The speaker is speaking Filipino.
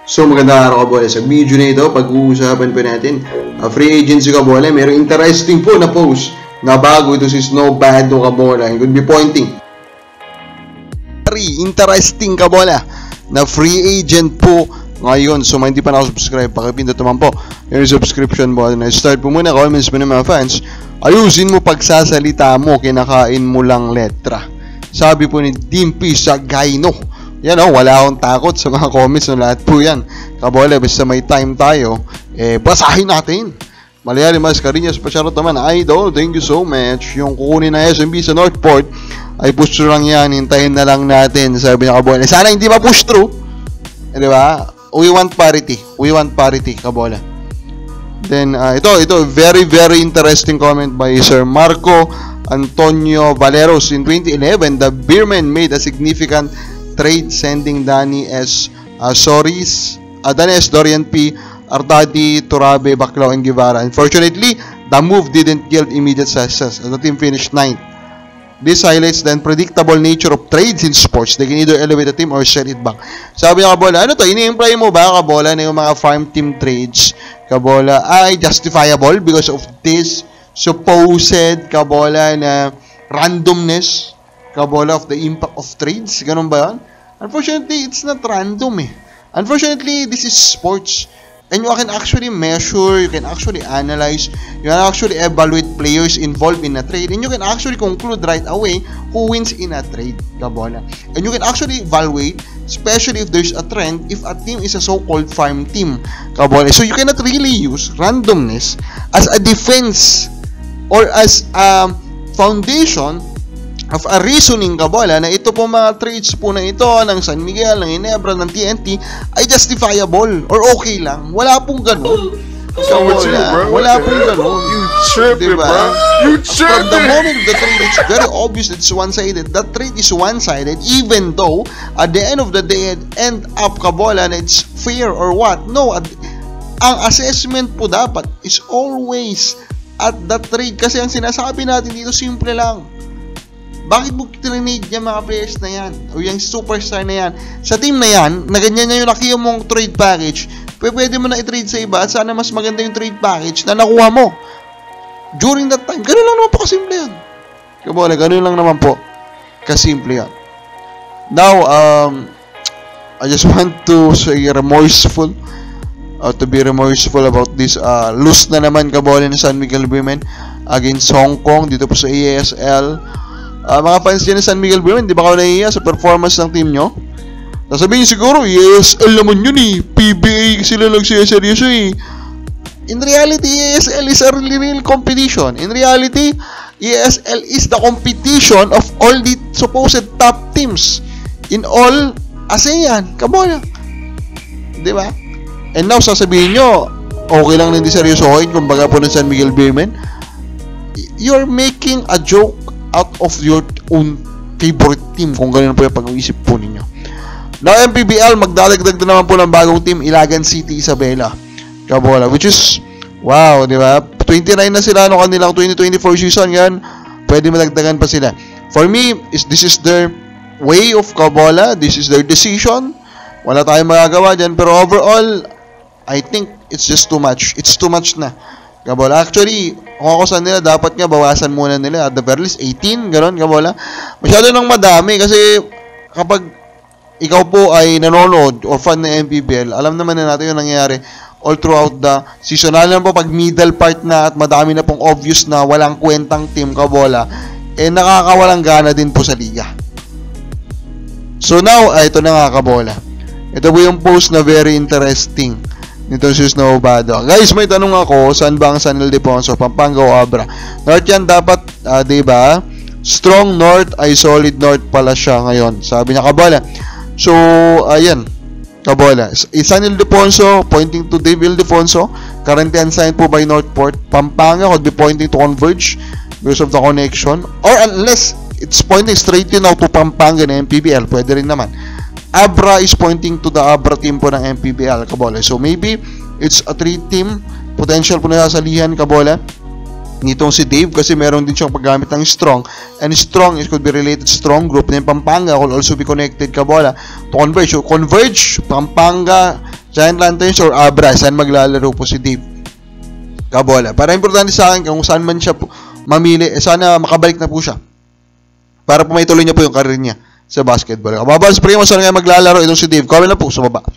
So magandang araw kabola. Sa video na ito, pag-uusapan po natin free agency kabola. Mayroong interesting po na post na bago ito si Snowbado kabola. It could be pointing. Very interesting kabola na free agent po ngayon. So hindi pa nakasubscribe, pakipindot naman po yung subscription button. Start po muna, comments mo ng mga fans. Ayusin mo pagsasalita mo, kinakain mo lang letra. Sabi po ni Dimpy Sagayno. Yan wala akong takot sa mga comments na lahat po yan. Kabola, basta may time tayo, basahin natin. Malayali Mascarinhas, Pacharot naman, Idol, thank you so much. Yung kukunin na SMB sa Northport, ay push through lang yan, hintayin na lang natin. Sabi niya Kabola, sana hindi pa push through. Di ba? We want parity, Kabola. Then, ito, very, very interesting comment by Sir Marco Antonio Valeros. In 2011, the Beermen made a significant trade sending Danny S. Dorian P. Artadi, Turabe, Baclao, and Guevara. Unfortunately, the move didn't yield immediate success as the team finished 9th. This highlights the unpredictable nature of trades in sports. They can either elevate a team or sell it back. Sabi niya Kabola, ini-imply mo ba Kabola na yung mga farm team trades Kabola ay justifiable because of this supposed Kabola na randomness Kabola of the impact of trades? Ganun ba yan? Unfortunately, it's not random Unfortunately, this is sports. And you can actually measure, you can actually analyze, you can actually evaluate players involved in a trade, and you can actually conclude right away who wins in a trade, Kabola. And you can actually evaluate, especially if there's a trend, if a team is a so-called farm team, Kabola. So you cannot really use randomness as a defense or as a foundation of a reasoning Kabola na ito po mga trades po na ito ng San Miguel, ng Ginebra, ng TNT ay justifiable or okay lang. Wala pong ganun. Kabola, wala pong ganun. You tripping, diba? Bro. You tripping. From the moment of the trade, it's very obvious it's one-sided. That trade is one-sided even though at the end of the day it end up Kabola na it's fair or what. No, ang assessment po dapat is always at that trade kasi ang sinasabi natin dito simple lang. Bakit mo trinade yung mga players na yan? O yung superstar na yan? Sa team na yan, na ganyan na yung nakiyo mong trade package, pwede mo na i-trade sa iba at sana mas maganda yung trade package na nakuha mo. During that time, ganun lang naman po kasimple yan. Kabola, ganun lang naman po kasimple yan. Now, I just want to say remorseful to be remorseful about this lose na naman Kabola ng San Miguel Women against Hong Kong dito po sa ASL. Mga fans dyan ng San Miguel Women, di ba kayo nahihiya sa performance ng team nyo? Sasabihin siguro, ESL naman yun PBA sila nagsiseryoso In reality, ESL is a real competition. In reality, ESL is the competition of all the supposed top teams in all ASEAN. Kabola. Di ba? And now, sasabihin nyo, okay lang hindi seryosohin kung baga po ng San Miguel Women. You're making a joke out of your own favorite team kung ganun po yung pag-uisip po ninyo. Now, MPBL, magdadagdag na naman po ng bagong team, Ilagan City Isabela Kabola, which is, wow, di ba? 29 na sila no kanilang 2024 season, yan, pwede madagdagan pa sila. For me, this is their way of Kabola, this is their decision, wala tayong magagawa dyan, pero overall, I think it's just too much. It's too much na. Kabola, actually, kung ako saan nila, dapat nga bawasan muna nila at the very least 18, gano'n Kabola. Masyado nang madami kasi kapag ikaw po ay nanonood o fan ng MPBL, alam naman na natin yung nangyayari all throughout the season. Alam po pag middle part na at madami na pong obvious na walang kwentang team Kabola, nakakawalang gana din po sa liga. So now, ito na nga Kabola. Ito po yung post na very interesting nito si Snowbado. Guys, may tanong ako, saan ba ang San Ildefonso, Pampanga o Abra? North yan dapat, diba? Strong North ay solid North pala siya ngayon. Sabi niya Kabola. So, ayan. Kabola. San Ildefonso, pointing to Dave Ildefonso. Currently unsigned po by Northport. Pampanga could be pointing to Converge because of the connection. Or unless it's pointing straight to Pampanga na MPBL, pwede rin naman. Abra is pointing to the Abra team po ng MPBL, Kabola. So, maybe it's a 3-team potential po na sasalihan, Kabola. nitong si Dave kasi meron din siyang paggamit ng strong, and strong is could be related strong group, then Pampanga could also be connected Kabola to Converge. So Converge, Pampanga, Giant Lanterns or Abra, saan maglalaro po si Dave Cabola. Para importante sa akin kung saan man siya po mamili, sana makabalik na po siya. Para po may tuloy niya po yung career niya sa basketball. Kababals, pre mo saan nga maglalaro itong si Dave. Comment na po sa baba.